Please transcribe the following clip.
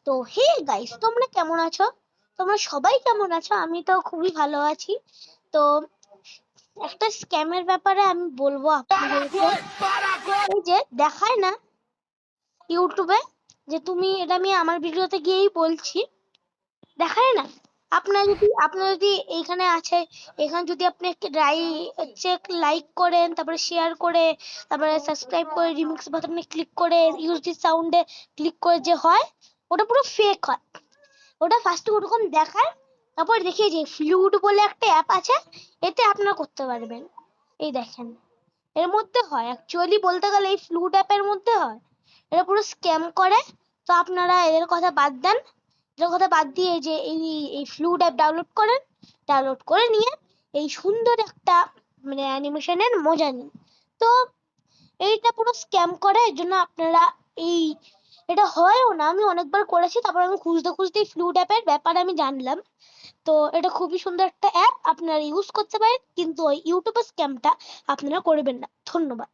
তো hey guys, তোমরা কেমন আছো? তোমরা সবাই কেমন আছো? আমি তো খুবই ভালো আছি। তো একটা স্ক্যামের ব্যাপারে আমি বলবো আপনাদেরকে। এই যে দেখায় না ইউটিউবে, যে তুমি এটা, আমি আমার ভিডিওতে গিয়েই বলছি, দেখায় না। আপনার যদি এইখানে আছে, এখানে যদি আপনি চেক লাইক করেন, তারপরে শেয়ার করে, তারপরে সাবস্ক্রাইব করে, রিমিক্স বাটনে ক্লিক করে, ইউজ দিস সাউন্ডে ক্লিক করে যে হয়, ওটা পুরো ফেক হয়। ওটা ফার্স্টে ওরকম দেখায়, তারপর দেখিয়ে যে ফ্লুড বলে একটা অ্যাপ আছে, এতে আপনারা করতে পারবেন। এই দেখেন, এর মধ্যে হয়, অ্যাকচুয়ালি বলতে গেলে এই ফ্লুড অ্যাপের মধ্যে হয়। এরা পুরো স্ক্যাম করে। তো আপনারা এদের কথা বাদ দেন, এদের কথা বাদ দিয়ে যে এই এই ফ্লুড অ্যাপ ডাউনলোড করেন, ডাউনলোড করে নিয়ে এই সুন্দর একটা মানে অ্যানিমেশনের মজা নিন। তো এইটা পুরো স্ক্যাম করে, এর জন্য আপনারা এই, এটা হয়ও না, আমি অনেকবার করেছি, তারপর আমি খুঁজতে খুঁজতে ফ্লুড অ্যাপের ব্যাপারে আমি জানলাম। তো এটা খুবই সুন্দর একটা অ্যাপ, আপনারা ইউজ করতে পারেন, কিন্তু ওই ইউটিউবের স্ক্যামটা আপনারা করবেন না। ধন্যবাদ।